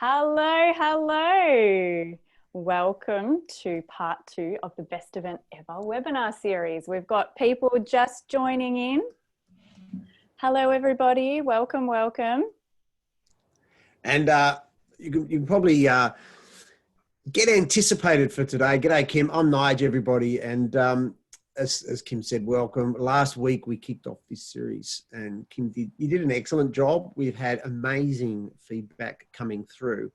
Hello, hello. Welcome to part 2 of the Best Event Ever webinar series. We've got people just joining in. Hello, everybody. Welcome, welcome. And you can probably get anticipated for today. G'day, Kim. I'm Nige, everybody. And as Kim said, welcome. Last week, we kicked off this series. And Kim, you did an excellent job. We've had amazing feedback coming through.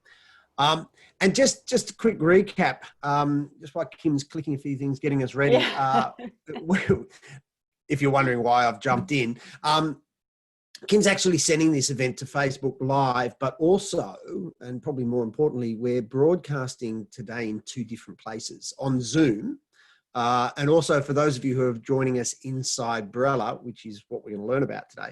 And just a quick recap, just while Kim's clicking a few things, getting us ready. Yeah. If you're wondering why I've jumped in. Kim's actually sending this event to Facebook Live, but also, and probably more importantly, we're broadcasting today in 2 different places, on Zoom, and also for those of you who are joining us inside Brella, which is what we're going to learn about today,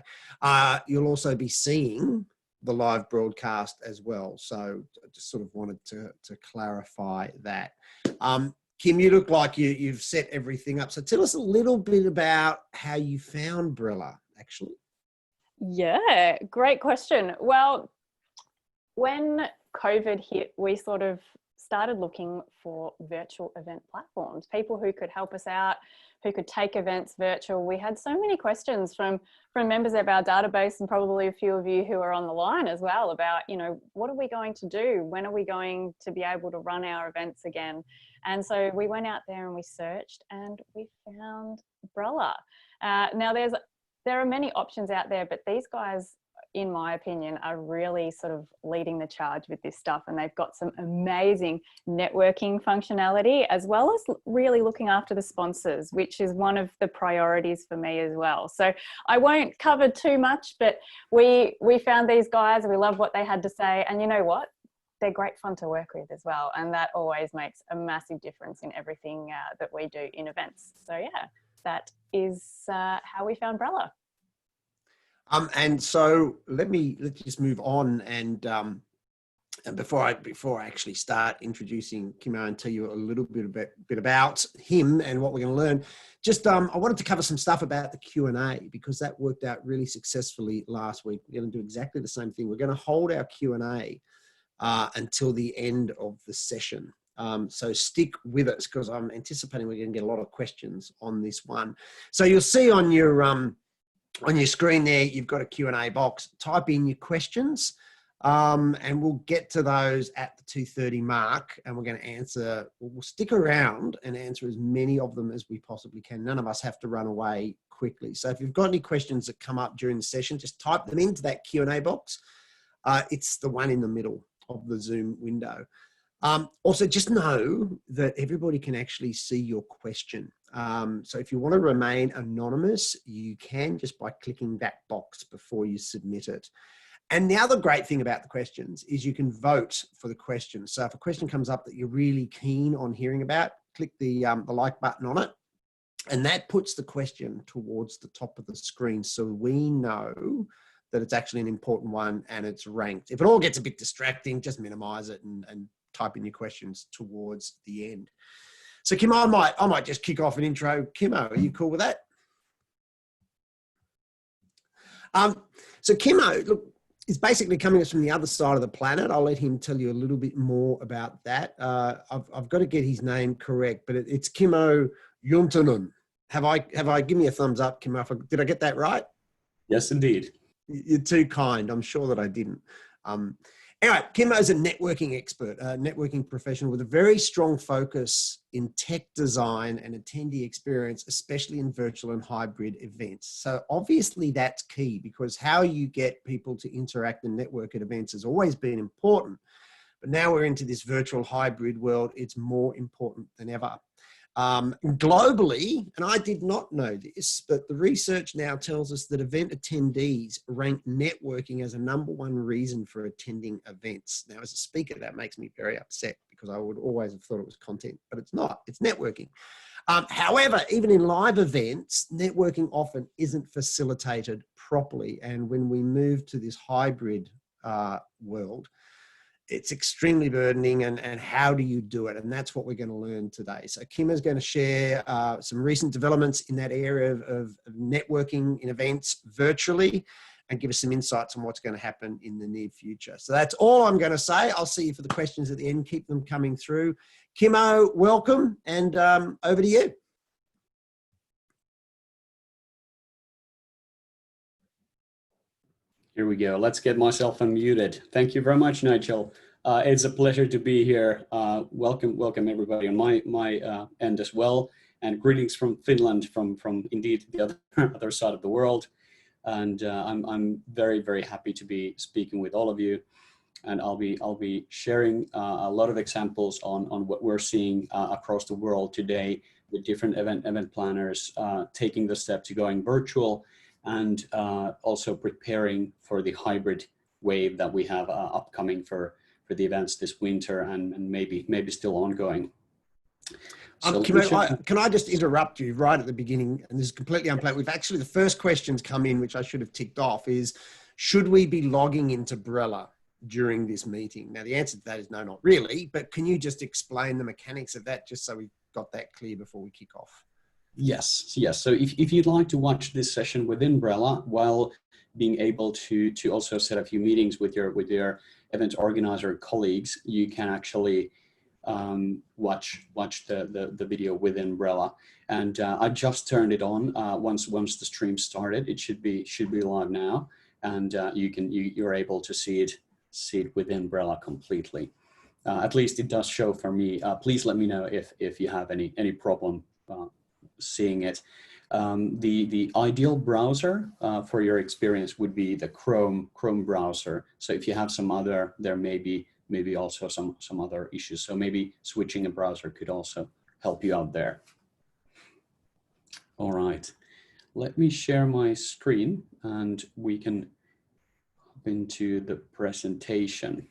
you'll also be seeing the live broadcast as well. So I just sort of wanted to clarify that. Kim, you look like you've set everything up. So tell us a little bit about how you found Brella, actually. Yeah, great question. Well, when COVID hit, we sort of started looking for virtual event platforms, people who could help us out, who could take events virtual. We had so many questions from members of our database, and probably a few of you who are on the line as well, about, what are we going to do? When are we going to be able to run our events again? And so we went out there and we searched and we found Brella. Now there are many options out there, but these guys, in my opinion, are really sort of leading the charge with this stuff, and they've got some amazing networking functionality, as well as really looking after the sponsors, which is one of the priorities for me as well. So I won't cover too much, but we found these guys, we love what they had to say, and you know what? They're great fun to work with as well, and that always makes a massive difference in everything that we do in events. So yeah, that is how we found Brella. And so let's just move on, and before I actually start introducing Kimmo and tell you a little bit about him and what we're going to learn, just I wanted to cover some stuff about the Q&A, because that worked out really successfully last week. We're going to do exactly the same thing. We're going to hold our Q&A until the end of the session. So stick with us, because I'm anticipating we're going to get a lot of questions on this one. So you'll see on your screen there, you've got a Q&A box. Type in your questions, and we'll get to those at the 2:30 mark, and we're going to answer. We'll stick around and answer as many of them as we possibly can. None of us have to run away quickly. So if you've got any questions that come up during the session, just type them into that Q&A box. It's the one in the middle of the Zoom window. Also, just know that everybody can actually see your question. So if you want to remain anonymous, you can, just by clicking that box before you submit it. And the other great thing about the questions is you can vote for the question. So if a question comes up that you're really keen on hearing about, click the like button on it, and that puts the question towards the top of the screen, so we know that it's actually an important one and it's ranked. If it all gets a bit distracting, just minimize it and type in your questions towards the end. So Kimmo, I might just kick off an intro. Kimmo, are you cool with that? So Kimmo, look, is basically coming us from the other side of the planet. I'll let him tell you a little bit more about that. I've got to get his name correct, but it's Kimmo Juntunen. Have I give me a thumbs up, Kimmo? Did I get that right? Yes, indeed. You're too kind. I'm sure that I didn't. Anyway, Kimmo is a networking expert, a networking professional with a very strong focus in tech design and attendee experience, especially in virtual and hybrid events. So obviously that's key, because how you get people to interact and network at events has always been important. But now we're into this virtual hybrid world, it's more important than ever. Globally, and I did not know this, but the research now tells us that event attendees rank networking as a #1 reason for attending events. Now, as a speaker, that makes me very upset, because I would always have thought it was content, but it's not, it's networking. However, even in live events, networking often isn't facilitated properly. And when we move to this hybrid world, it's extremely burdening, and how do you do it? And that's what we're going to learn today. So Kimmo is going to share some recent developments in that area of networking in events virtually, and give us some insights on what's going to happen in the near future. So that's all I'm going to say. I'll see you for the questions at the end. Keep them coming through. Kimmo, welcome, and over to you. Here we go. Let's get myself unmuted. Thank you very much, Nigel. It's a pleasure to be here. Welcome everybody on my end as well. And greetings from Finland, from indeed the other side of the world. And I'm very happy to be speaking with all of you. And I'll be sharing a lot of examples on what we're seeing across the world today with different event planners taking the step to going virtual, and also preparing for the hybrid wave that we have upcoming for the events this winter, and maybe still ongoing. So can I just interrupt you right at the beginning? And this is completely unplanned. We've actually, the first questions come in, which I should have ticked off, is should we be logging into Brella during this meeting? Now, the answer to that is no, not really. But can you just explain the mechanics of that, just so we've got that clear before we kick off? Yes. So if you'd like to watch this session within Brella while being able to also set a few meetings with your event organizer colleagues, you can actually watch the video within Brella. And I just turned it on once the stream started. It should be live now, and you're able to see it within Brella completely. At least it does show for me. Please let me know if you have any problem seeing it. The ideal browser for your experience would be the Chrome browser. So if you have some other, there may be also some other issues. So maybe switching a browser could also help you out there. All right, let me share my screen and we can hop into the presentation.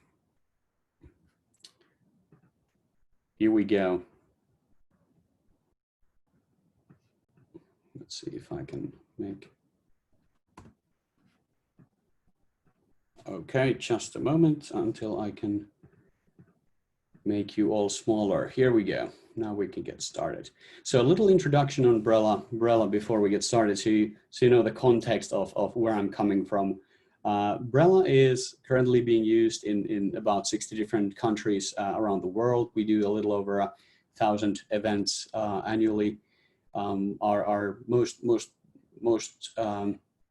Here we go. Let's see if I can make. Okay, just a moment until I can make you all smaller. Here we go. Now we can get started. So a little introduction on Brella before we get started, so you know the context of where I'm coming from. Brella is currently being used in about 60 different countries around the world. We do a little over 1,000 events annually. Our most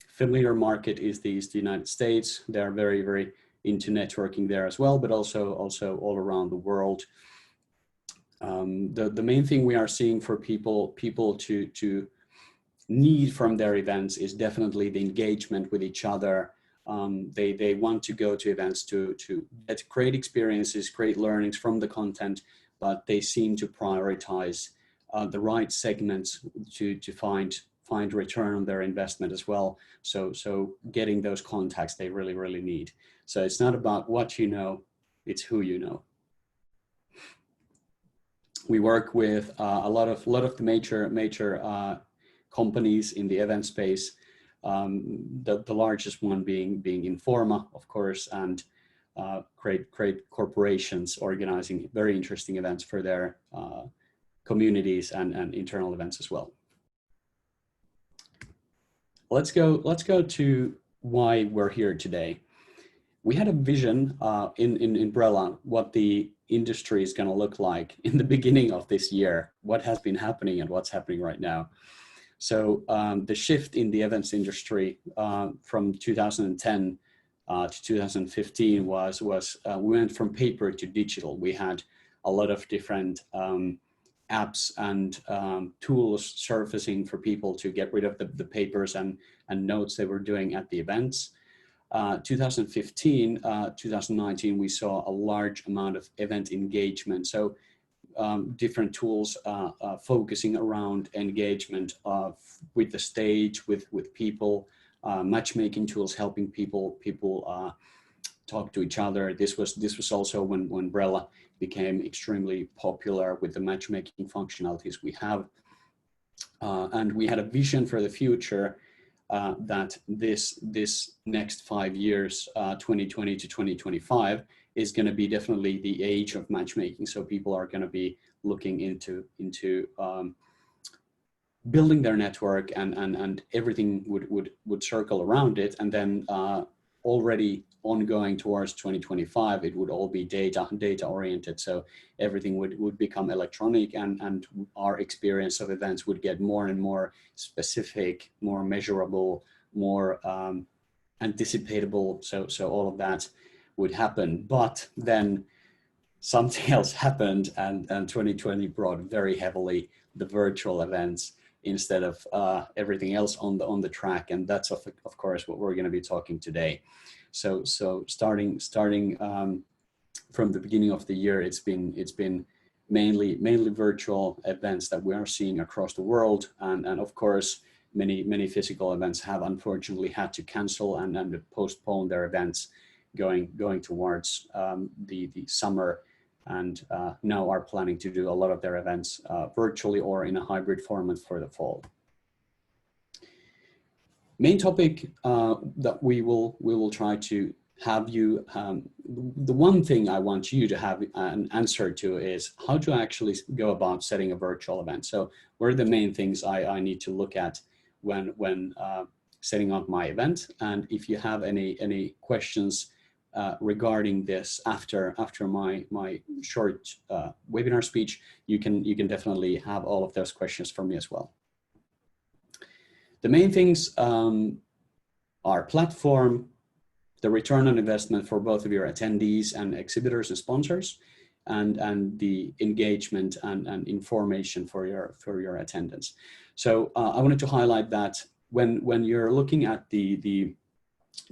familiar market is the United States. They're very into networking there as well, but also all around the world. The main thing we are seeing for people to need from their events is definitely the engagement with each other. They want to go to events to get great experiences, great learnings from the content, but they seem to prioritize the right segments to find return on their investment as well. So getting those contacts they really need. So it's not about what you know, it's who you know. We work with a lot of the major companies in the event space. The largest one being Informa, of course, and great corporations organizing very interesting events for their communities and internal events as well. Let's go to why we're here today. We had a vision in Brella what the industry is going to look like in the beginning of this year, what has been happening and what's happening right now. So the shift in the events industry from 2010 to 2015 was we went from paper to digital. We had a lot of different apps and tools surfacing for people to get rid of the papers and notes they were doing at the events. 2015, 2019, we saw a large amount of event engagement. So different tools focusing around engagement with the stage, with people, matchmaking tools helping people talk to each other. This was also when Brella became extremely popular with the matchmaking functionalities we have. And we had a vision for the future that this next 5 years, 2020 to 2025, is going to be definitely the age of matchmaking. So people are going to be looking into building their network, and everything would circle around it. And then already ongoing towards 2025, it would all be data oriented. So everything would become electronic, and our experience of events would get more and more specific, more measurable, more anticipatable. So all of that would happen. But then something else happened, and 2020 brought very heavily the virtual events instead of everything else on the track. And that's of course what we're going to be talking today. So starting from the beginning of the year, it's been mainly virtual events that we are seeing across the world, and of course many physical events have unfortunately had to cancel and postpone their events going towards the summer, and now are planning to do a lot of their events virtually or in a hybrid format for the fall. Main topic that we will try to have you, the one thing I want you to have an answer to is how to actually go about setting a virtual event. So what are the main things I need to look at when setting up my event? And if you have any questions regarding this after my short webinar speech, you can definitely have all of those questions from me as well. The main things are platform, the return on investment for both of your attendees and exhibitors and sponsors, and the engagement and information for your attendance. So I wanted to highlight that when you're looking at the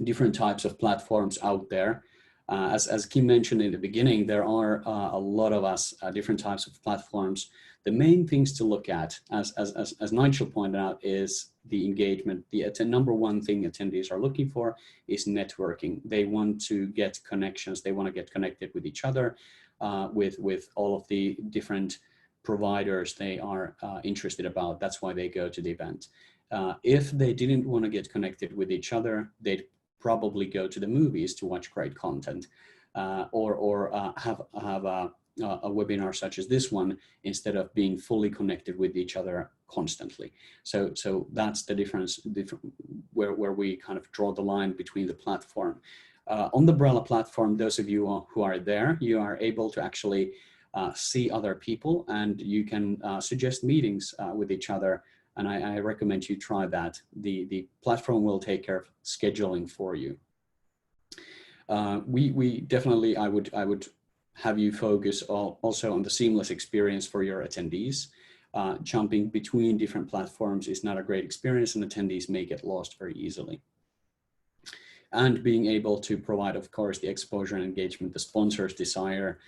different types of platforms out there, as Kim mentioned in the beginning, there are a lot of different types of platforms. The main things to look at, as Nigel pointed out, is the engagement. The number one thing attendees are looking for is networking. They want to get connections. They want to get connected with each other, with all of the different providers they are interested about. That's why they go to the event. If they didn't want to get connected with each other, they'd probably go to the movies to watch great content, or have a webinar such as this one, instead of being fully connected with each other constantly. So that's the difference, where we kind of draw the line between the platform. On the Brella platform, those of you who are there, you are able to actually see other people, and you can suggest meetings with each other. And I recommend you try that. The platform will take care of scheduling for you. We definitely, I would have you focus also on the seamless experience for your attendees. Jumping between different platforms is not a great experience, and attendees may get lost very easily. And being able to provide, of course, the exposure and engagement the sponsors desire.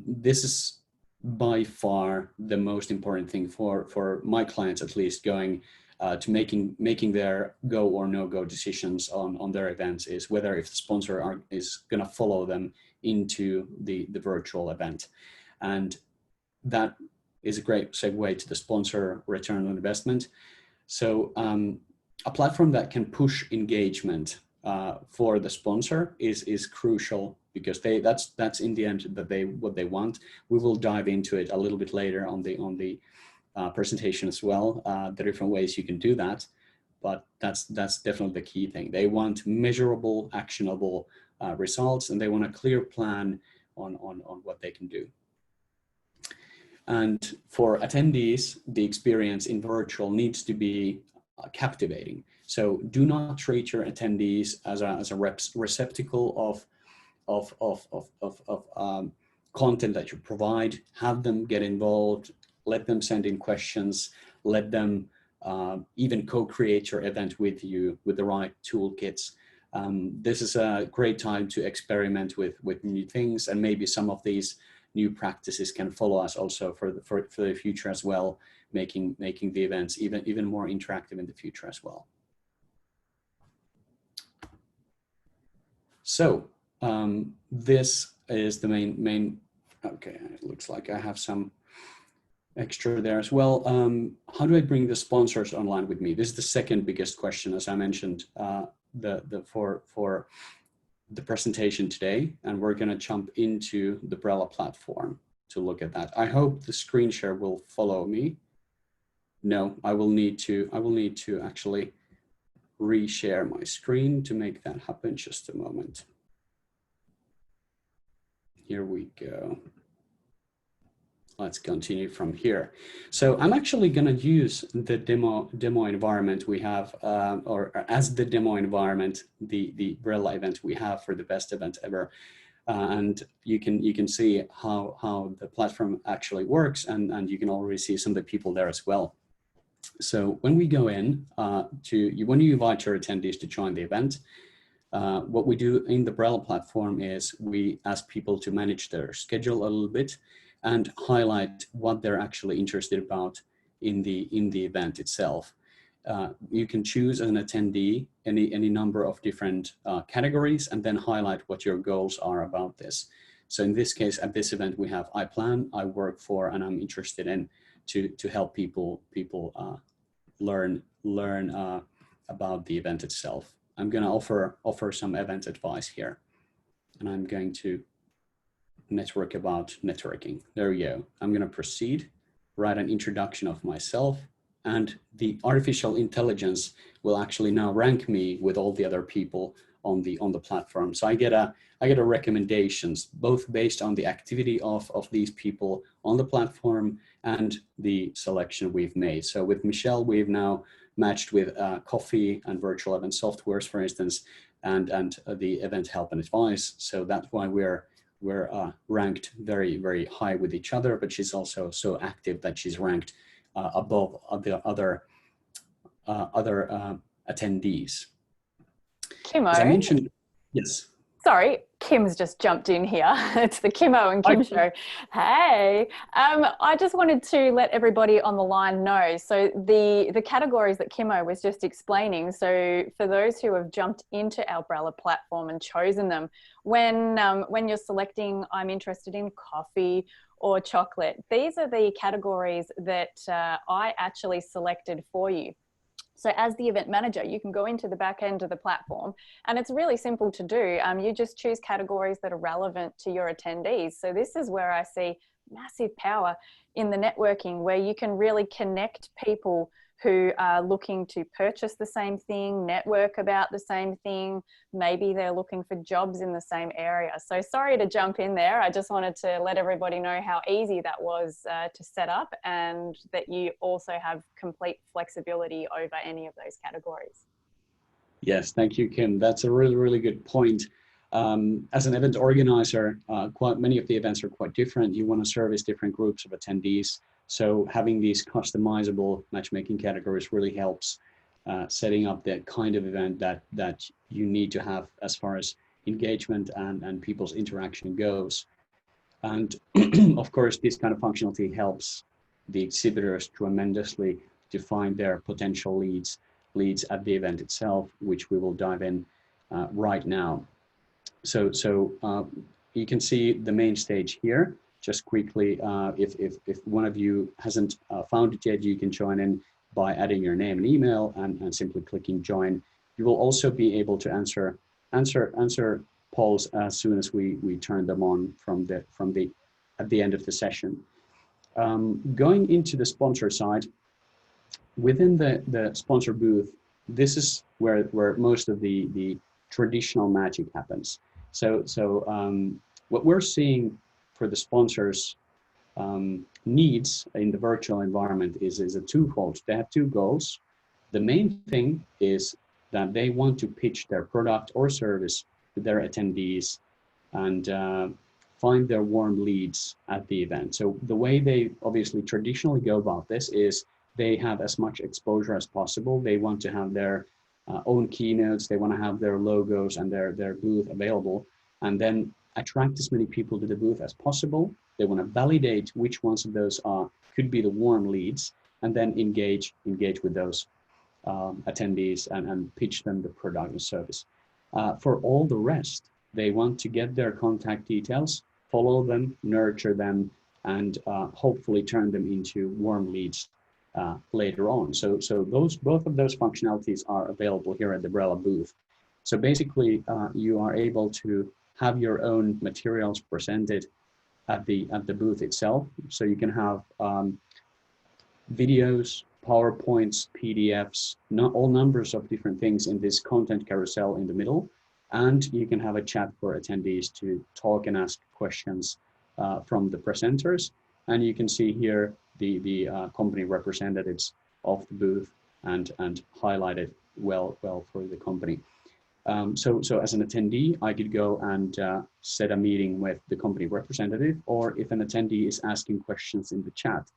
This is by far the most important thing for my clients, at least, going to making their go or no go decisions on their events, is whether if the sponsor is going to follow them into the virtual event. And that is a great segue to the sponsor return on investment. So a platform that can push engagement for the sponsor is crucial, because that's in the end what they want. We will dive into it a little bit later on the presentation as well, the different ways you can do that, but that's definitely the key thing. They want measurable, actionable results, and they want a clear plan on what they can do. And for attendees, the experience in virtual needs to be captivating. So do not treat your attendees as a receptacle of content that you provide. Have them get involved, let them send in questions, let them even co-create your event with you with the right toolkits. This is a great time to experiment with new things, and maybe some of these new practices can follow us also for the future as well, making the events even more interactive in the future as well. So this is the main. Okay, it looks like I have some extra there as well. How do I bring the sponsors online with me? This is the second biggest question, as I mentioned, for the presentation today, and we're going to jump into the Brella platform to look at that. I hope the screen share will follow me. No, I will need to actually reshare my screen to make that happen. Just a moment. Here we go. Let's continue from here. So I'm actually going to use the demo environment we have, or as the demo environment, the Brella event we have for the best event ever. And you can see how the platform actually works, and you can already see some of the people there as well. So when we go in when you invite your attendees to join the event, what we do in the Brella platform is we ask people to manage their schedule a little bit and highlight what they're actually interested about in the event itself. You can choose an attendee, any number of different categories, and then highlight what your goals are about this. So in this case, at this event, we have I plan, I work for, and I'm interested in to help people learn about the event itself. I'm going to offer some event advice here, and I'm going to network about networking. There we go. I'm going to proceed, write an introduction of myself, and the artificial intelligence will actually now rank me with all the other people on the platform. So I get a recommendations both based on the activity of these people on the platform and the selection we've made. So with Michelle, we've now matched with coffee and virtual event softwares, for instance, and the event help and advice. So that's why we're ranked very, very high with each other, but she's also so active that she's ranked above the other attendees. Kimmo. As I mentioned, yes. Sorry, Kim's just jumped in here. It's the Kimmo and Kim show. Hey, I just wanted to let everybody on the line know. So the categories that Kimmo was just explaining. So for those who have jumped into our Brella platform and chosen them, when you're selecting, I'm interested in coffee or chocolate, these are the categories that I actually selected for you. So as the event manager, you can go into the back end of the platform, and it's really simple to do. You just choose categories that are relevant to your attendees. So this is where I see massive power in the networking, where you can really connect people who are looking to purchase the same thing, network about the same thing. Maybe they're looking for jobs in the same area. So sorry to jump in there. I just wanted to let everybody know how easy that was to set up, and that you also have complete flexibility over any of those categories. Yes, thank you, Kim. That's a really, really good point. As an event organizer, quite many of the events are quite different. You want to service different groups of attendees. So having these customizable matchmaking categories really helps setting up the kind of event that you need to have as far as engagement and people's interaction goes. And of course, this kind of functionality helps the exhibitors tremendously to find their potential leads at the event itself, which we will dive in right now. So you can see the main stage here. Just quickly, if one of you hasn't found it yet, you can join in by adding your name and email and simply clicking join. You will also be able to answer polls as soon as we turn them on at the end of the session. Going into the sponsor side, within the sponsor booth, this is where most of the traditional magic happens. So what we're seeing for the sponsors' needs in the virtual environment is a twofold. They have two goals. The main thing is that they want to pitch their product or service to their attendees and find their warm leads at the event. So the way they obviously traditionally go about this is they have as much exposure as possible. They want to have their own keynotes. They want to have their logos and their booth available, and then attract as many people to the booth as possible. They want to validate which ones of those could be the warm leads, and then engage with those attendees and pitch them the product or service. For all the rest, they want to get their contact details, follow them, nurture them, and hopefully turn them into warm leads later on. So both of those functionalities are available here at the Brella booth. So basically, you are able to have your own materials presented at the booth itself. So you can have videos, PowerPoints, PDFs, not all numbers of different things in this content carousel in the middle. And you can have a chat for attendees to talk and ask questions from the presenters. And you can see here the company representatives of the booth and highlighted well for the company. So as an attendee, I could go and set a meeting with the company representative, or if an attendee is asking questions in the chat,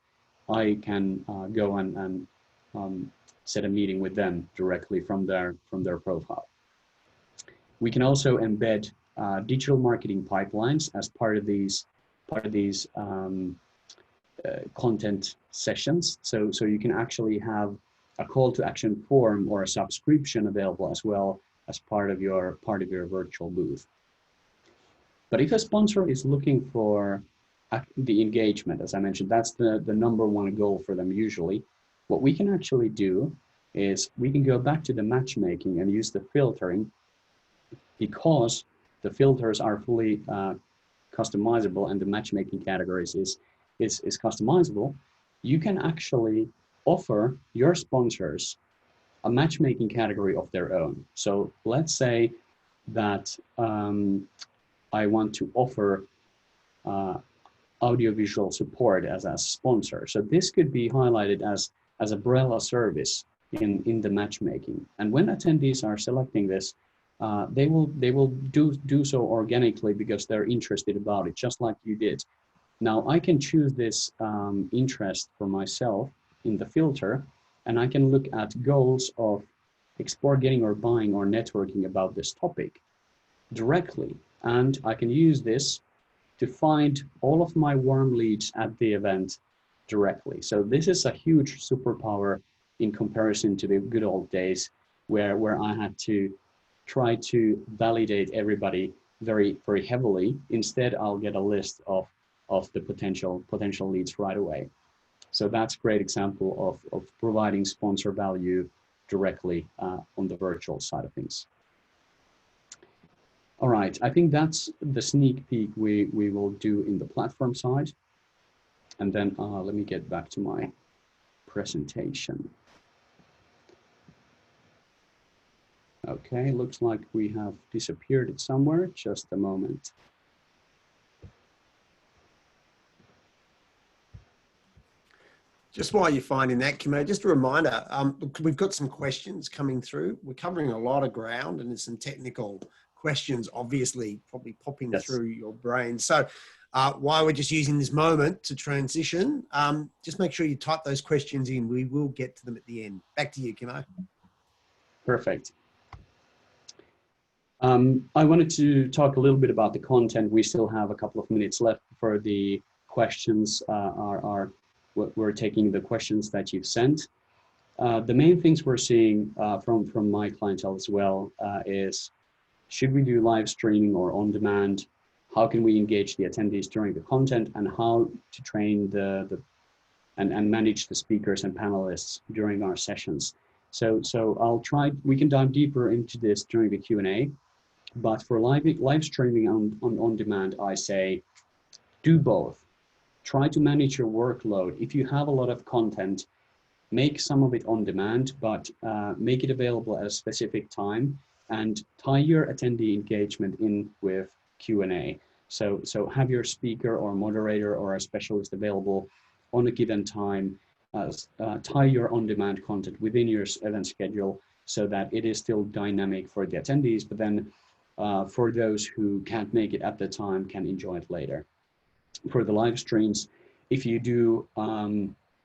I can go and set a meeting with them directly from their profile. We can also embed digital marketing pipelines as part of these content sessions. So you can actually have a call to action form or a subscription available as well as part of your virtual booth. But if a sponsor is looking for the engagement, as I mentioned, that's the number one goal for them usually. What we can actually do is we can go back to the matchmaking and use the filtering, because the filters are fully customizable and the matchmaking categories is customizable. You can actually offer your sponsors a matchmaking category of their own. So let's say that I want to offer audiovisual support as a sponsor. So this could be highlighted as a Brella service in the matchmaking. And when attendees are selecting this, they will do so organically because they're interested about it, just like you did. Now I can choose this interest for myself in the filter, and I can look at goals of explore getting or buying or networking about this topic directly. And I can use this to find all of my warm leads at the event directly. So this is a huge superpower in comparison to the good old days where I had to try to validate everybody very, very heavily. Instead, I'll get a list of the potential leads right away. So that's a great example of providing sponsor value directly on the virtual side of things. All right, I think that's the sneak peek we will do in the platform side. And then let me get back to my presentation. Okay, looks like we have disappeared it somewhere. Just a moment. Just while you're finding that, Kimmo, just a reminder, we've got some questions coming through. We're covering a lot of ground and there's some technical questions obviously probably popping through your brain. So while we're just using this moment to transition, just make sure you type those questions in. We will get to them at the end. Back to you, Kimmo. Perfect. I wanted to talk a little bit about the content. We still have a couple of minutes left before the questions we're taking the questions that you've sent. The main things we're seeing from my clientele as well is, should we do live streaming or on demand? How can we engage the attendees during the content, and how to train and manage the speakers and panelists during our sessions? So we can dive deeper into this during the Q&A, but for live streaming on demand, I say do both. Try to manage your workload. If you have a lot of content, make some of it on demand, but make it available at a specific time and tie your attendee engagement in with Q&A. So have your speaker or moderator or a specialist available on a given time. Tie your on-demand content within your event schedule so that it is still dynamic for the attendees, but then for those who can't make it at the time can enjoy it later. For the live streams, if you do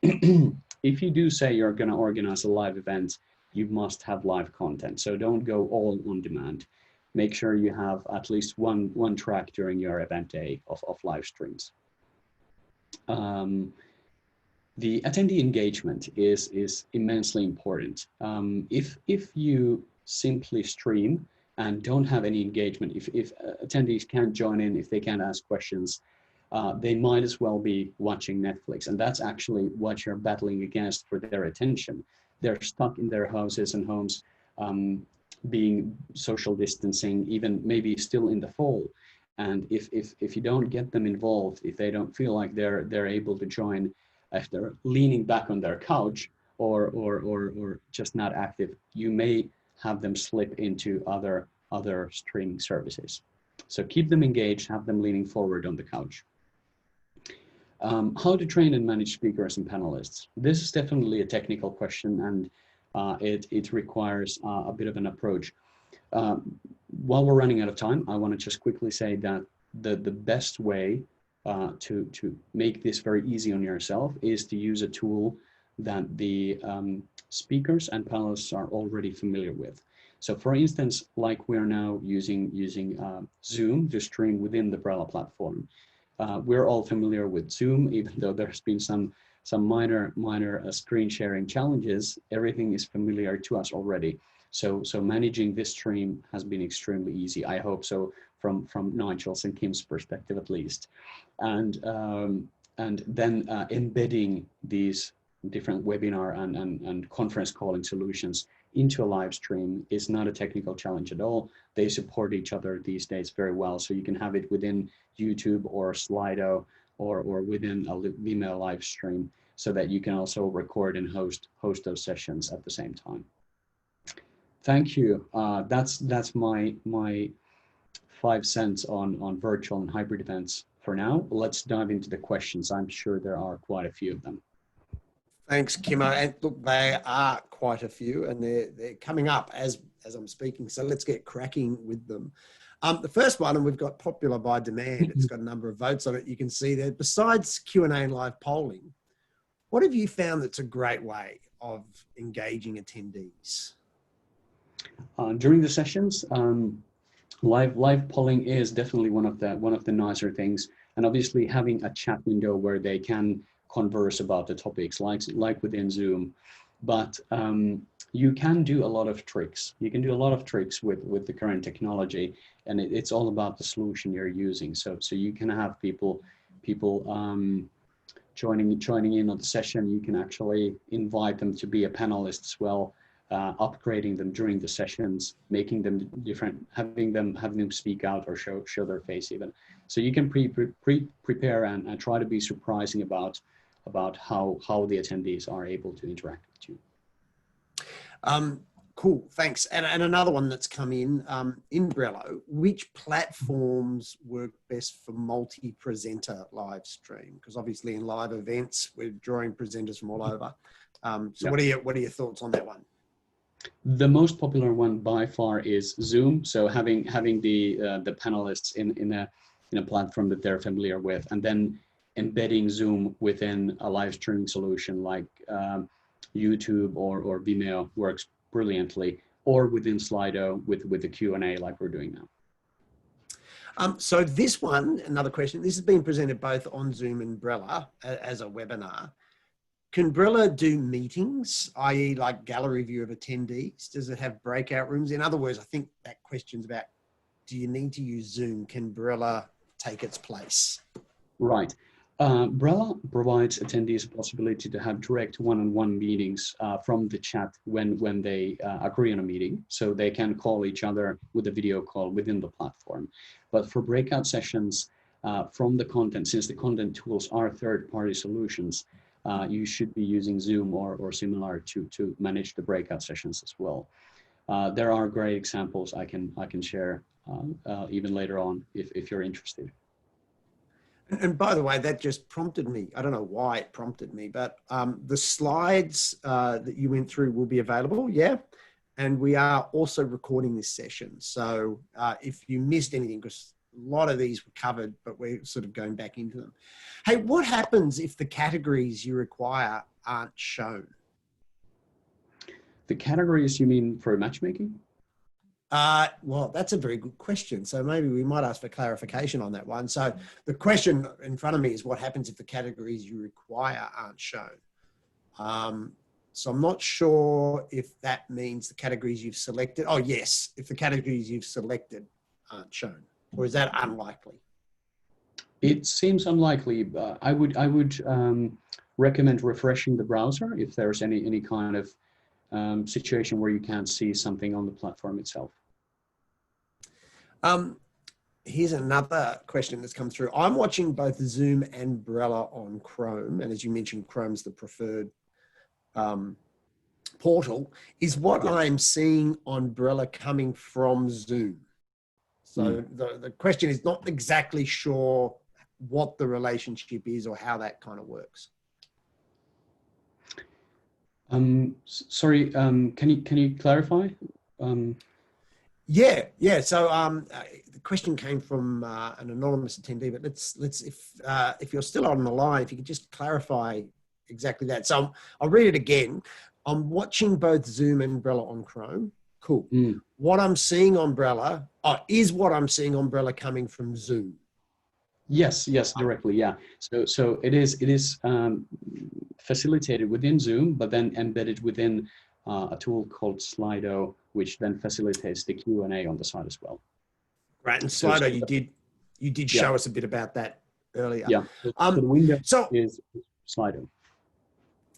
if you do say you're going to organize a live event, you must have live content. So don't go all on demand. Make sure you have at least one track during your event day of live streams. The attendee engagement is immensely important. If you simply stream and don't have any engagement, if attendees can't join in, if they can't ask questions, they might as well be watching Netflix. And that's actually what you're battling against for their attention. They're stuck in their houses and homes, being social distancing, even maybe still in the fall. And if you don't get them involved, if they don't feel like they're able to join, if they're leaning back on their couch, or just not active, you may have them slip into other streaming services. So keep them engaged, have them leaning forward on the couch. How to train and manage speakers and panelists. This is definitely a technical question, and it requires a bit of an approach. While we're running out of time, I want to just quickly say that the best way to make this very easy on yourself is to use a tool that the speakers and panelists are already familiar with. So for instance, like we're now using Zoom to stream within the Brella platform. We're all familiar with Zoom, even though there's been some minor screen sharing challenges. Everything is familiar to us already. So managing this stream has been extremely easy. I hope so, from Nigel's and Kim's perspective at least. And then embedding these different webinar and conference calling solutions into a live stream is not a technical challenge at all. They support each other these days very well. So you can have it within YouTube or Slido or within a Vimeo live stream, so that you can also record and host those sessions at the same time. Thank you. That's my 5 cents on virtual and hybrid events for now. Let's dive into the questions. I'm sure there are quite a few of them. Thanks, Kimmo. And look, they are quite a few, and they're coming up as I'm speaking. So let's get cracking with them. The first one, and we've got popular by demand. It's got a number of votes on it. You can see there. Besides Q&A and live polling, what have you found that's a great way of engaging attendees? During the sessions, live polling is definitely one of the nicer things, and obviously having a chat window where they can converse about the topics like within Zoom. But you can do a lot of tricks. You can do a lot of tricks with the current technology, and it's all about the solution you're using. So you can have people joining in on the session. You can actually invite them to be a panelist as well, upgrading them during the sessions, making them different, having them speak out or show their face even. So you can prepare and try to be surprising about how the attendees are able to interact with you. Cool, thanks. And another one that's come in Brella, which platforms work best for multi-presenter live stream? Because obviously in live events, we're drawing presenters from all over. So yep. What are your thoughts on that one? The most popular one by far is Zoom. So having the panelists in a platform that they're familiar with, and then embedding Zoom within a live streaming solution like YouTube or Vimeo works brilliantly, or within Slido with the Q&A like we're doing now. So this one, another question, this has been presented both on Zoom and Brella as a webinar. Can Brella do meetings, i.e. like gallery view of attendees? Does it have breakout rooms? In other words, I think that question's about, do you need to use Zoom? Can Brella take its place? Right. Brella provides attendees a possibility to have direct one-on-one meetings from the chat when they agree on a meeting. So they can call each other with a video call within the platform. But for breakout sessions from the content, since the content tools are third-party solutions, you should be using Zoom or similar to manage the breakout sessions as well. There are great examples I can share even later on if you're interested. And by the way, that just prompted me. I don't know why it prompted me, but the slides that you went through will be available, yeah? And we are also recording this session. So if you missed anything, because a lot of these were covered, but we're sort of going back into them. Hey, what happens if the categories you require aren't shown? The categories you mean for matchmaking? Well, that's a very good question. So maybe we might ask for clarification on that one. So the question in front of me is what happens if the categories you require aren't shown? So I'm not sure if that means the categories you've selected. Oh, yes, if the categories you've selected aren't shown, or is that unlikely? It seems unlikely. I would recommend refreshing the browser if there's any kind of situation where you can't see something on the platform itself. Here's another question that's come through. I'm watching both Zoom and Brella on Chrome. And as you mentioned, Chrome's the preferred portal is what Yeah. I'm seeing on Brella coming from Zoom. So the question is not exactly sure what the relationship is or how that kind of works. Sorry, can you clarify? Yeah. So the question came from an anonymous attendee, but let's if you're still on the line, if you could just clarify exactly that. So I'll read it again. I'm watching both Zoom and Brella on Chrome. Cool. What I'm seeing on Brella is what I'm seeing on Brella coming from Zoom. Yes, directly. Yeah. So it is facilitated within Zoom, but then embedded within a tool called Slido, which then facilitates the Q&A on the side as well. Right. And So- Slido, so- you did Yeah. show us a bit about that earlier. Yeah. So the window So is Slido.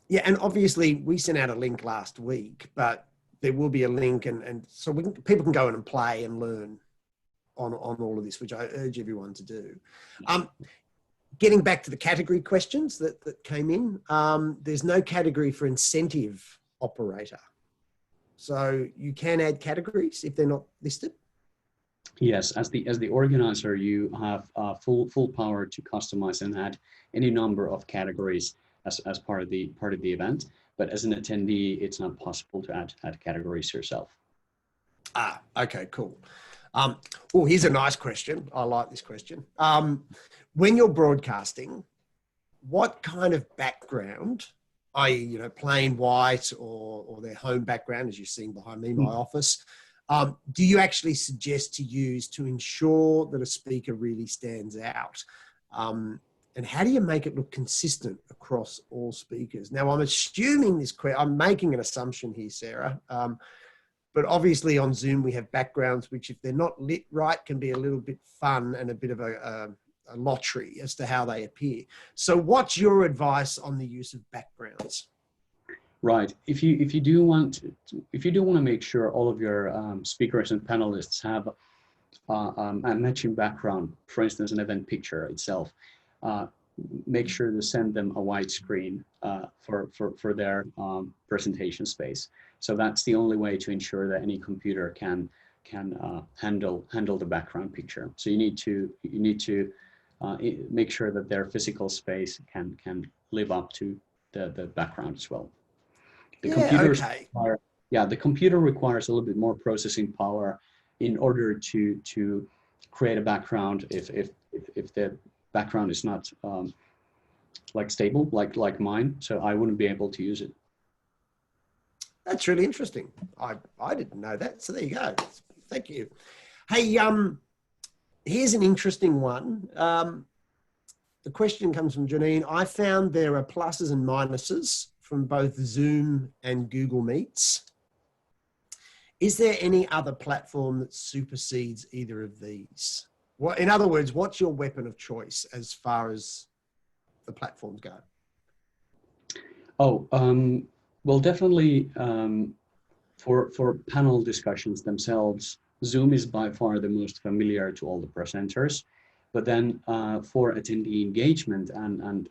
yeah, and obviously we sent out a link last week, but there will be a link, and so people can go in and play and learn on all of this, which I urge everyone to do. Getting back to the category questions that came in, there's no category for incentive operator. So you can add categories if they're not listed. Yes, as the organizer, you have full power to customize and add any number of categories as part of the event. But as an attendee, it's not possible to add categories yourself. Okay, cool. Oh, here's a nice question. I like this question. When you're broadcasting, what kind of background, i.e., plain white or their home background, as you're seeing behind me, my office, do you actually suggest to use to ensure that a speaker really stands out? And how do you make it look consistent across all speakers? Now, I'm assuming I'm making an assumption here, Sarah, but obviously on Zoom, we have backgrounds, which if they're not lit right, can be a little bit fun and a bit of a lottery as to how they appear. So what's your advice on the use of backgrounds? Right. If you do want to make sure all of your speakers and panelists have a matching background, for instance, an event picture itself, make sure to send them a widescreen for their presentation space. So that's the only way to ensure that any computer can handle the background picture. So you need to make sure that their physical space can live up to the background as well. The computer requires a little bit more processing power in order to create a background if the background is not like stable like mine, so I wouldn't be able to use it. That's really interesting. I didn't know that. So there you go. Thank you. Hey, here's an interesting one. The question comes from Janine. I found there are pluses and minuses from both Zoom and Google Meets. Is there any other platform that supersedes either of these? In other words, what's your weapon of choice as far as the platforms go? Well, definitely for panel discussions themselves, Zoom is by far the most familiar to all the presenters. But then for attendee engagement and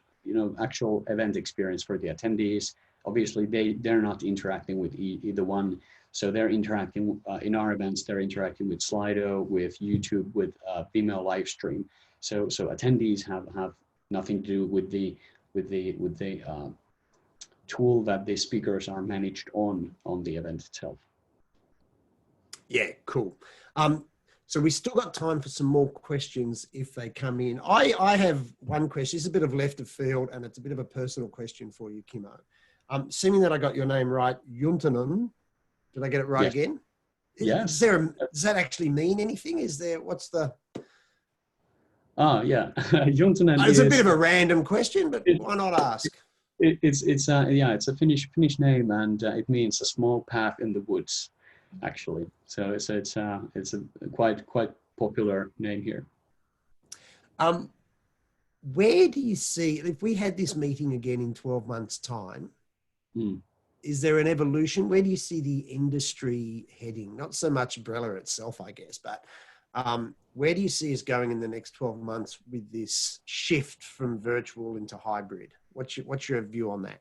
actual event experience for the attendees, obviously they're not interacting with either one. So they're interacting in our events. They're interacting with Slido, with YouTube, with Vimeo live stream. So attendees have nothing to do with the tool that the speakers are managed on the event itself. Yeah, cool. So we still got time for some more questions if they come in. I have one question. It's a bit of left of field and it's a bit of a personal question for you, Kimmo. Assuming that I got your name right, Juntanen. Did I get it right again? Yes. Does that actually mean anything? What's the... Yeah. Juntanen it's a bit of a random question, but why not ask? It's a Finnish name, and it means a small path in the woods, actually. So it's a quite popular name here. Where do you see, if we had this meeting again in 12 months' time, is there an evolution? Where do you see the industry heading? Not so much Brella itself, I guess, but where do you see us going in the next 12 months with this shift from virtual into hybrid? What's your view on that?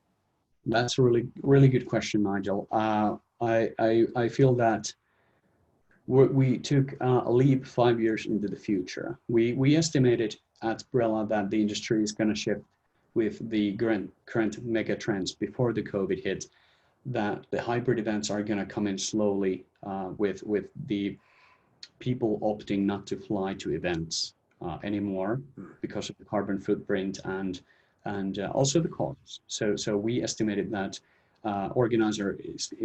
That's a really good question, Nigel. I feel that we took a leap 5 years into the future. We estimated at Brella that the industry is going to shift with the current mega trends before the COVID hit, that the hybrid events are going to come in slowly with the people opting not to fly to events anymore because of the carbon footprint and also the costs. So we estimated that organizers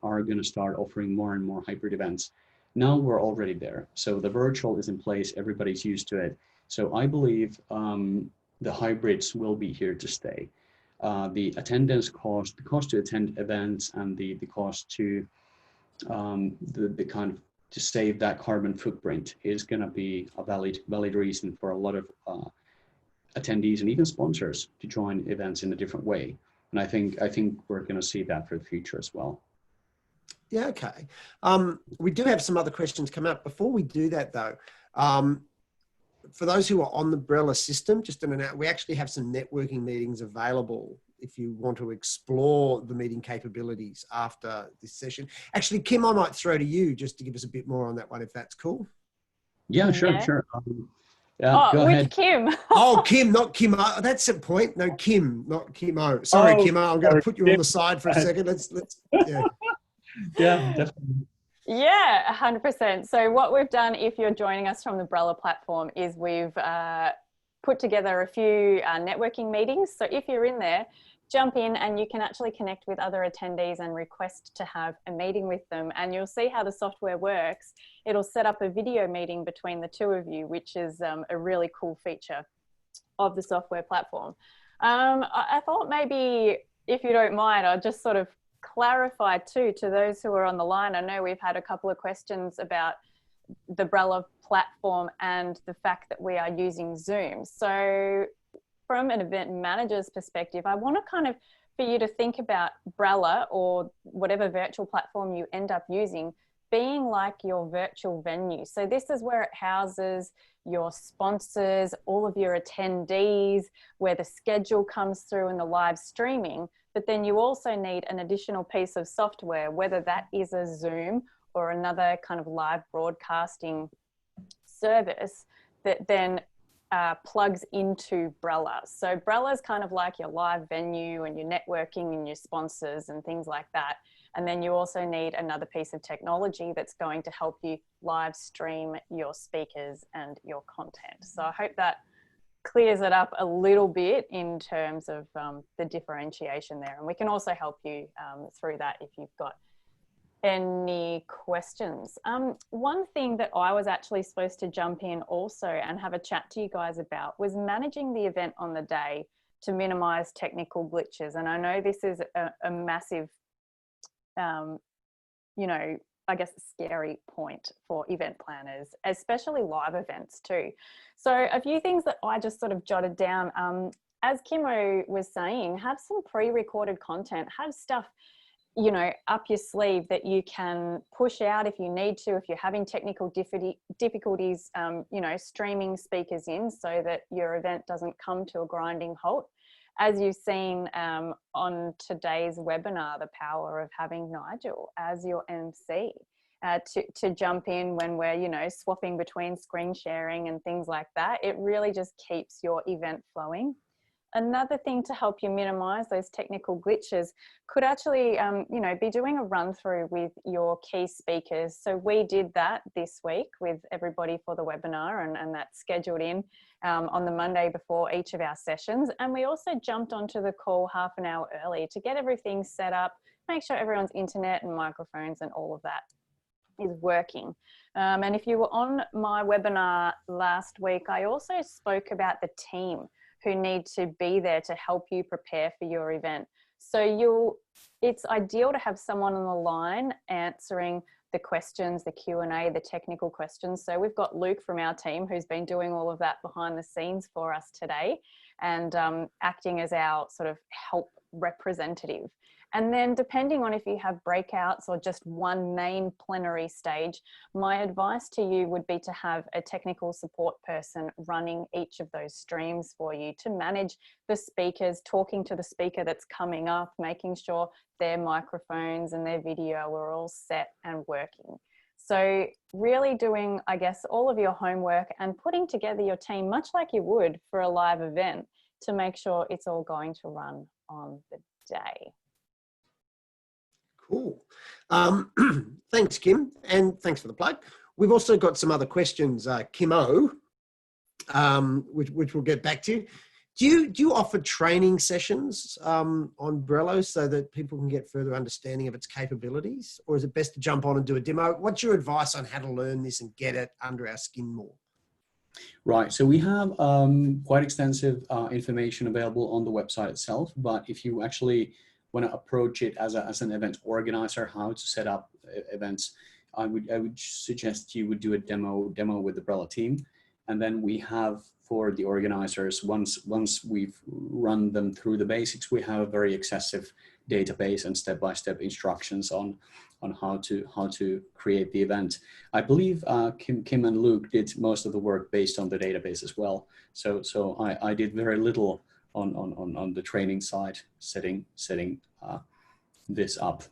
are going to start offering more and more hybrid events. Now we're already there. So the virtual is in place. Everybody's used to it. So I believe the hybrids will be here to stay. The attendance cost, the cost to attend events, and the cost to the kind of to save that carbon footprint is going to be a valid reason for a lot of attendees and even sponsors to join events in a different way. And I think we're going to see that for the future as well. Yeah, okay. We do have some other questions come up. Before we do that though, for those who are on the Brella system, just in and out, we actually have some networking meetings available if you want to explore the meeting capabilities after this session. Actually, Kim, I might throw to you just to give us a bit more on that one, if that's cool. Yeah, sure. Yeah, go ahead. Kim. Oh, Kim, not Kimmo. That's the point. No, Kim, not Kimmo. Sorry, Kimmo. I'm going to put you on the side for a second. Let's yeah. Yeah, definitely. Yeah, 100%. So what we've done, if you're joining us from the Brella platform, is we've put together a few networking meetings. So if you're in there, jump in and you can actually connect with other attendees and request to have a meeting with them. And you'll see how the software works. It'll set up a video meeting between the two of you, which is a really cool feature of the software platform. I thought maybe, if you don't mind, I'll just sort of clarify too to those who are on the line. I know we've had a couple of questions about the Brella platform and the fact that we are using Zoom. So from an event manager's perspective, I want to kind of for you to think about Brella or whatever virtual platform you end up using being like your virtual venue. So this is where it houses your sponsors, all of your attendees, where the schedule comes through and the live streaming. But then you also need an additional piece of software, whether that is a Zoom or another kind of live broadcasting service that then plugs into Brella. So Brella is kind of like your live venue and your networking and your sponsors and things like that. And then you also need another piece of technology that's going to help you live stream your speakers and your content. So I hope that clears it up a little bit in terms of the differentiation there. And we can also help you through that if you've got any questions. One thing that I was actually supposed to jump in also and have a chat to you guys about was managing the event on the day to minimize technical glitches. And I know this is a massive, you know, I guess, a scary point for event planners, especially live events too. So a few things that I just sort of jotted down, as Kimmo was saying, have some pre-recorded content, have stuff, you know, up your sleeve that you can push out if you need to, if you're having technical difficulties, you know, streaming speakers in so that your event doesn't come to a grinding halt. As you've seen on today's webinar, the power of having Nigel as your MC to jump in when we're, you know, swapping between screen sharing and things like that. It really just keeps your event flowing. Another thing to help you minimize those technical glitches could actually, you know, be doing a run through with your key speakers. So we did that this week with everybody for the webinar, and that's scheduled in on the Monday before each of our sessions. And we also jumped onto the call half an hour early to get everything set up, make sure everyone's internet and microphones and all of that is working. And if you were on my webinar last week, I also spoke about the team who need to be there to help you prepare for your event. So it's ideal to have someone on the line answering the questions, the Q&A, the technical questions. So we've got Luke from our team who's been doing all of that behind the scenes for us today and acting as our sort of help representative. And then depending on if you have breakouts or just one main plenary stage, my advice to you would be to have a technical support person running each of those streams for you to manage the speakers, talking to the speaker that's coming up, making sure their microphones and their video are all set and working. So really doing, I guess, all of your homework and putting together your team much like you would for a live event to make sure it's all going to run on the day. Cool. Thanks, Kim, and thanks for the plug. We've also got some other questions, Kimmo, which we'll get back to. Do you offer training sessions on Brella so that people can get further understanding of its capabilities, or is it best to jump on and do a demo? What's your advice on how to learn this and get it under our skin more? Right, so we have quite extensive information available on the website itself, but if you actually want to approach it as an event organizer, how to set up events, I would suggest you would do a demo with the Brella team. And then we have, for the organizers, once we've run them through the basics, we have a very excessive database and step-by-step instructions on how to create the event. I believe Kim and Luke did most of the work based on the database as well. So I did very little on the training side, setting this up.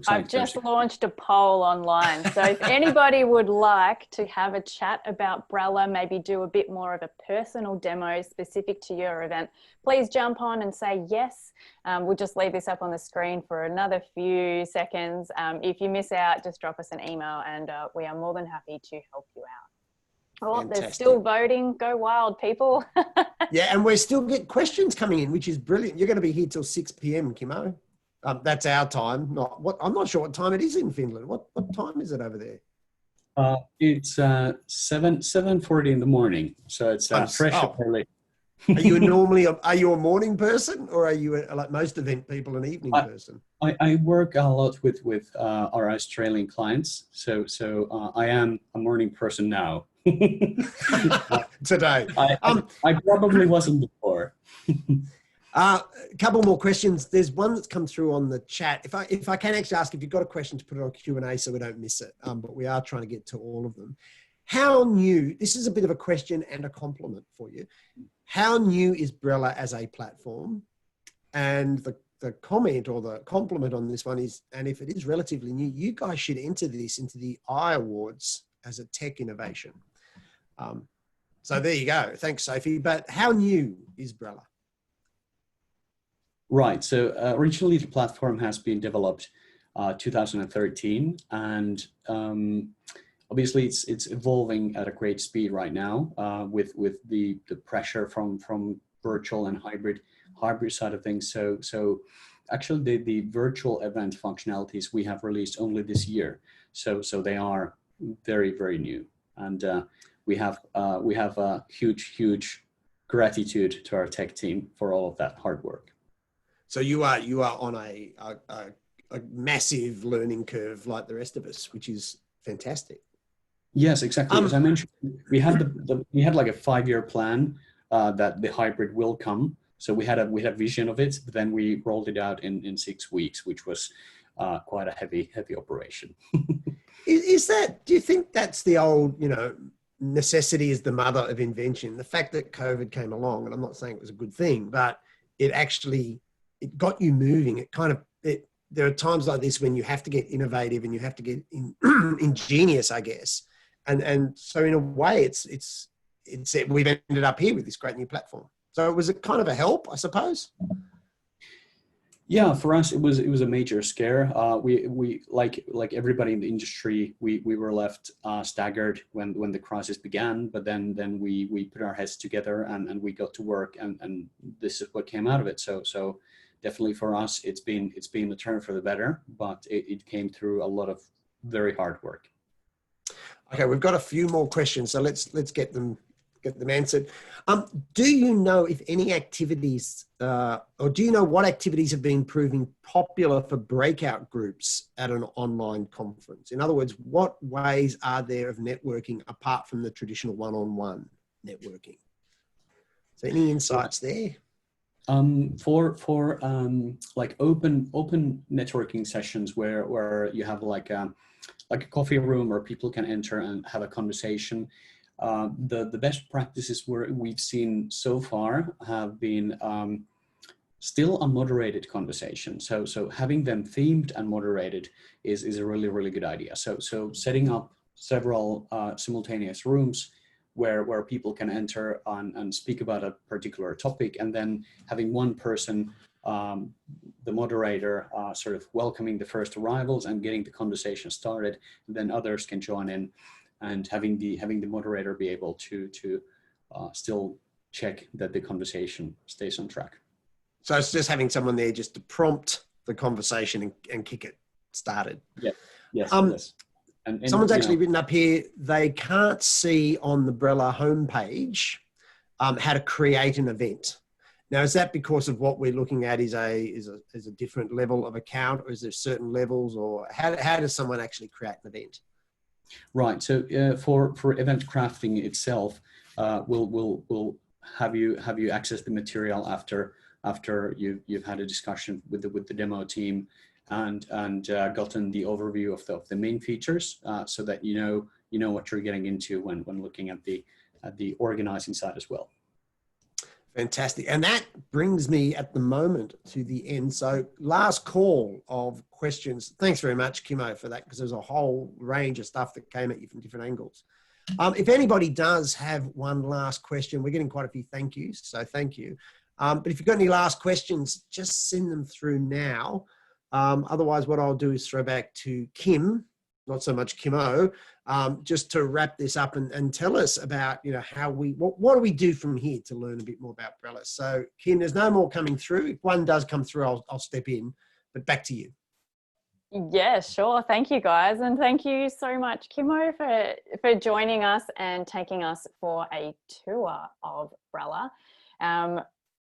I've just launched a poll online. So if anybody would like to have a chat about Brella, maybe do a bit more of a personal demo specific to your event, please jump on and say yes. We'll just leave this up on the screen for another few seconds. If you miss out, just drop us an email and we are more than happy to help you out. Oh, Fantastic. There's still voting. Go wild, people. Yeah, and we still get questions coming in, which is brilliant. You're going to be here till 6 p.m, Kimmo. That's our time. I'm not sure what time it is in Finland. What time is it over there? It's 7:40 in the morning, so it's fresh up early. Are you a morning person, or are you like most event people, an evening person? I work a lot with our Australian clients, so I am a morning person now. Today. I probably wasn't before. A couple more questions. There's one that's come through on the chat. If I can actually ask, if you've got a question, to put it on Q&A so we don't miss it. But we are trying to get to all of them. How new, this is a bit of a question and a compliment for you. How new is Brella as a platform? And the comment or the compliment on this one is, and if it is relatively new, you guys should enter this into the Awards as a tech innovation. So there you go. Thanks, Sophie. But how new is Brella? Right. So originally the platform has been developed 2013, and obviously it's evolving at a great speed right now with the pressure from virtual and hybrid side of things. So actually the virtual event functionalities we have released only this year. So they are very, very new, and we have a huge gratitude to our tech team for all of that hard work. So you are on a massive learning curve like the rest of us, which is fantastic. Yes, exactly. As I mentioned, we had we had like a 5-year plan that the hybrid will come. So we had a vision of it, but then we rolled it out in 6 weeks, which was quite a heavy operation. Is that? Do you think that's the old, necessity is the mother of invention? The fact that COVID came along, and I'm not saying it was a good thing, but it got you moving. There are times like this when you have to get innovative and you have to get ingenious, I guess. And so in a way, we've ended up here with this great new platform. So it was a kind of a help, I suppose. Yeah, for us it was a major scare. We like everybody in the industry, we were left staggered when the crisis began. But then we put our heads together and we got to work, and this is what came out of it. So definitely for us, it's been a turn for the better, but it came through a lot of very hard work. Okay, we've got a few more questions, so let's get them answered. Do you know if any activities, or do you know what activities have been proving popular for breakout groups at an online conference? In other words, what ways are there of networking apart from the traditional one-on-one networking? So any insights there? For like open networking sessions where you have like a coffee room where people can enter and have a conversation, the best practices we've seen so far have been still a moderated conversation. So having them themed and moderated is a really good idea. So setting up several simultaneous rooms where people can enter and speak about a particular topic, and then having one person, the moderator, sort of welcoming the first arrivals and getting the conversation started, and then others can join in, and having the moderator be able to still check that the conversation stays on track. So it's just having someone there just to prompt the conversation and kick it started. Yeah. Yes. Yes. And someone's actually written up here, they can't see on the Brella homepage how to create an event. Now, is that because of what we're looking at is a different level of account, or is there certain levels, or how does someone actually create an event? Right. So for event crafting itself, we'll have you access the material after you've had a discussion with the demo team and gotten the overview of the main features, so that you know what you're getting into when looking at the organizing side as well. Fantastic. And that brings me at the moment to the end. So last call of questions. Thanks very much, Kimmo, for that, because there's a whole range of stuff that came at you from different angles. If anybody does have one last question, we're getting quite a few thank yous, so thank you. But if you've got any last questions, just send them through now. Otherwise, what I'll do is throw back to Kim, not so much Kimmo, just to wrap this up and tell us about, how what do we do from here to learn a bit more about Brella. So Kim, there's no more coming through. If one does come through, I'll step in, but back to you. Yeah, sure. Thank you, guys. And thank you so much, Kimmo, for joining us and taking us for a tour of Brella.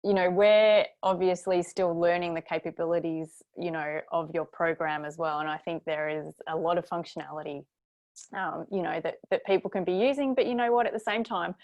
We're obviously still learning the capabilities, of your program as well. And I think there is a lot of functionality, that people can be using. But you know what, at the same time,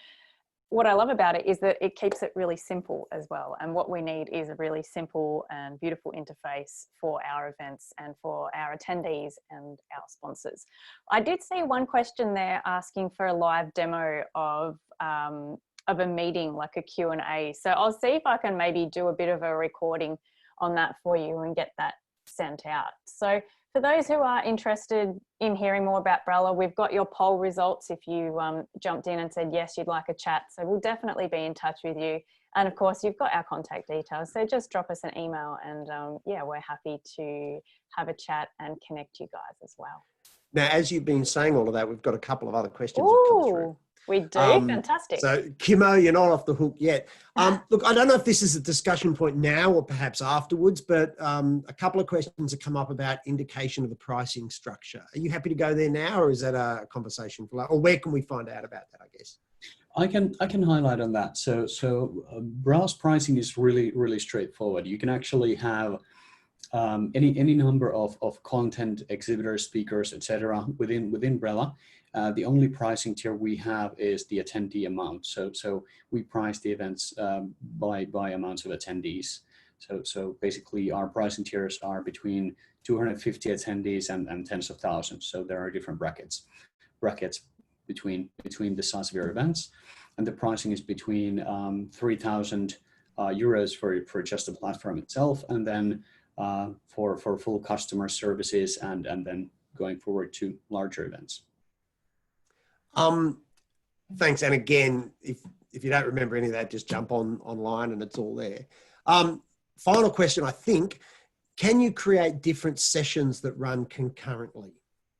what I love about it is that it keeps it really simple as well. And what we need is a really simple and beautiful interface for our events and for our attendees and our sponsors. I did see one question there asking for a live demo of a meeting, like a Q&A. So I'll see if I can maybe do a bit of a recording on that for you and get that sent out. So for those who are interested in hearing more about Brella, we've got your poll results if you jumped in and said, yes, you'd like a chat. So we'll definitely be in touch with you. And of course, you've got our contact details. So just drop us an email and yeah, we're happy to have a chat and connect you guys as well. Now, as you've been saying all of that, we've got a couple of other questions that come through. We do. Fantastic. So Kimmo, you're not off the hook yet. Look, I don't know if this is a discussion point now or perhaps afterwards, but a couple of questions have come up about indication of the pricing structure. Are you happy to go there now, or is that a conversation for, or where can we find out about that, I guess? I can highlight on that. So Brella's pricing is really straightforward. You can actually have any number of content exhibitors, speakers, etc. within Brella. The only pricing tier we have is the attendee amount. So we price the events by amounts of attendees. So basically our pricing tiers are between 250 attendees and tens of thousands. So there are different brackets between the size of your events. And the pricing is between 3,000 euros for just the platform itself, and then for full customer services and then going forward to larger events. Thanks. And again, if you don't remember any of that, just jump online and it's all there. Final question, I think, can you create different sessions that run concurrently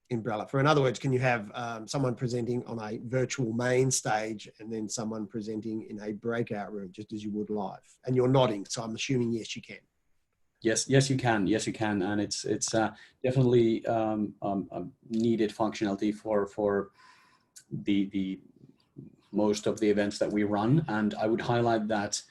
in Brella? In other words, can you have someone presenting on a virtual main stage and then someone presenting in a breakout room, just as you would live? And you're nodding, so I'm assuming yes, you can. Yes, you can. Yes, you can. And it's definitely needed functionality for the most of the events that we run. And I would highlight that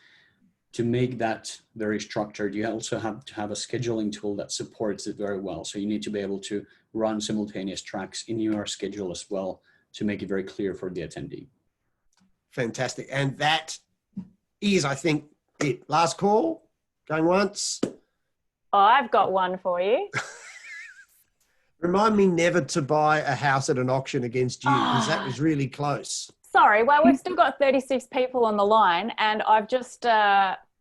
to make that very structured, you also have to have a scheduling tool that supports it very well. So you need to be able to run simultaneous tracks in your schedule as well to make it very clear for the attendee. Fantastic. And that is, I think, it. Last call, going once. I've got one for you. Remind me never to buy a house at an auction against you, because that was really close. Sorry, well, we've still got 36 people on the line, and I've just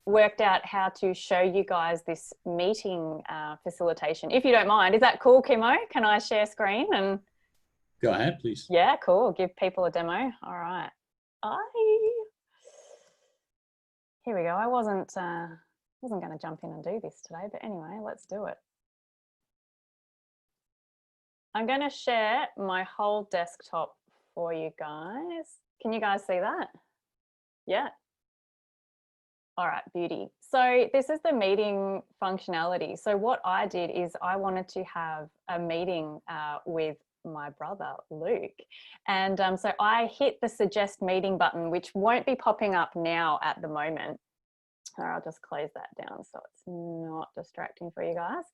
worked out how to show you guys this meeting facilitation. If you don't mind, is that cool, Kimmo? Can I share screen? And Go ahead, please. yeah, cool. Give people a demo. All right. Here we go. I wasn't going to jump in and do this today, but anyway, let's do it. I'm going to share my whole desktop for you guys. Can you guys see that? Yeah. All right, beauty. So this is the meeting functionality. So what I did is I wanted to have a meeting with my brother, Luke. And so I hit the suggest meeting button, which won't be popping up now at the moment. Or I'll just close that down so it's not distracting for you guys.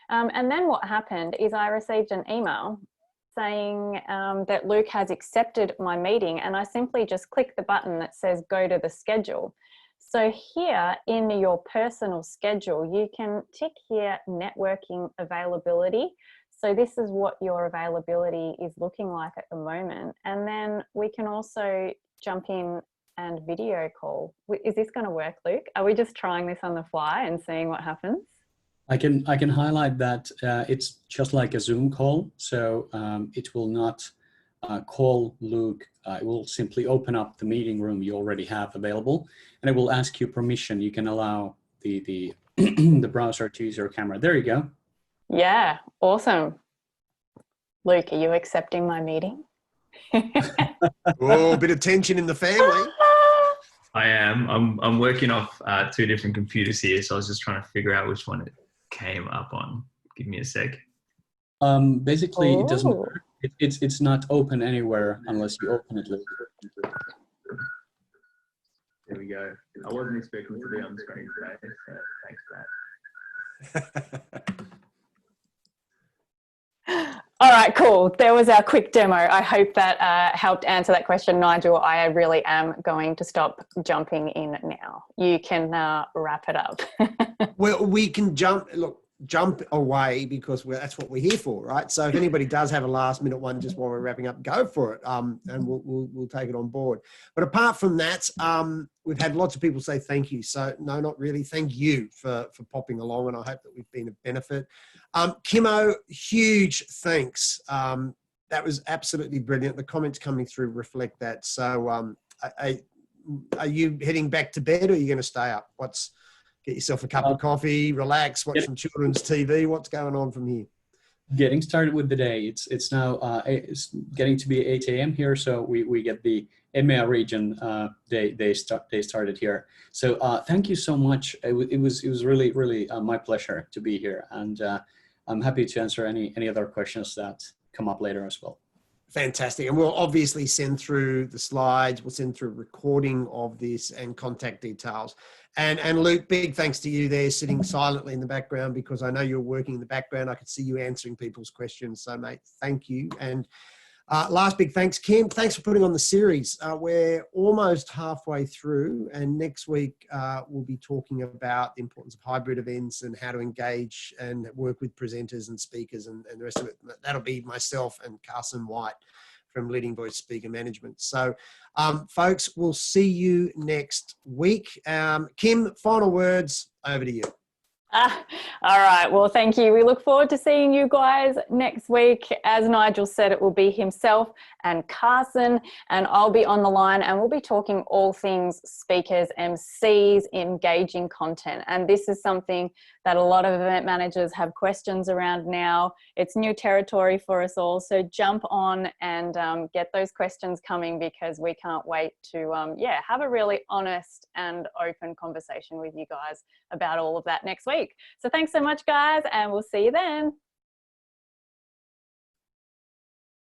And then what happened is I received an email saying that Luke has accepted my meeting, and I simply just click the button that says go to the schedule. So here in your personal schedule, you can tick here networking availability. So this is what your availability is looking like at the moment. And then we can also jump in and video call. Is this going to work, Luke? Are we just trying this on the fly and seeing what happens? I can highlight that it's just like a Zoom call, so it will not call Luke. It will simply open up the meeting room you already have available, and it will ask you permission. You can allow the the browser to use your camera. There you go. Yeah, awesome. Luke, are you accepting my meeting? Oh, a bit of tension in the family. I am. I'm working off two different computers here, so I was just trying to figure out which one it came up on. Give me a sec. Basically, it doesn't matter. It's not open anywhere unless you open it. There we go. I wasn't expecting to be on the screen today, so thanks for that. All right, cool. There was our quick demo. I hope that helped answer that question, Nigel. I really am going to stop jumping in now. You can wrap it up. Well, we can jump away because that's what we're here for, right? So if anybody does have a last minute one just while we're wrapping up, go for it, and we'll take it on board. But apart from that, we've had lots of people say thank you. So no, not really. Thank you for popping along, and I hope that we've been of benefit. Kimmo, huge thanks. That was absolutely brilliant. The comments coming through reflect that. So are you heading back to bed, or are you going to stay up? Get yourself a cup of coffee, relax, watch some children's TV. What's going on from here? Getting started with the day. It's now it's getting to be 8 a.m. here, so we get the EMEA region. They started here. So thank you so much. It was really my pleasure to be here, and I'm happy to answer any other questions that come up later as well. Fantastic. And we'll obviously send through the slides. We'll send through a recording of this and contact details. And Luke, big thanks to you there sitting silently in the background, because I know you're working in the background. I could see you answering people's questions. So mate, thank you. And last big thanks, Kim. Thanks for putting on the series. We're almost halfway through, and next week we'll be talking about the importance of hybrid events and how to engage and work with presenters and speakers and the rest of it. That'll be myself and Carson White from Leading Voice Speaker Management. So, folks, we'll see you next week. Kim, final words, over to you. All right. Well, thank you. We look forward to seeing you guys next week. As Nigel said, it will be himself and Carson, and I'll be on the line, and we'll be talking all things speakers, MCs, engaging content. And this is something that a lot of event managers have questions around now. It's new territory for us all. So jump on and get those questions coming, because we can't wait to have a really honest and open conversation with you guys about all of that next week. So thanks so much, guys, and we'll see you then.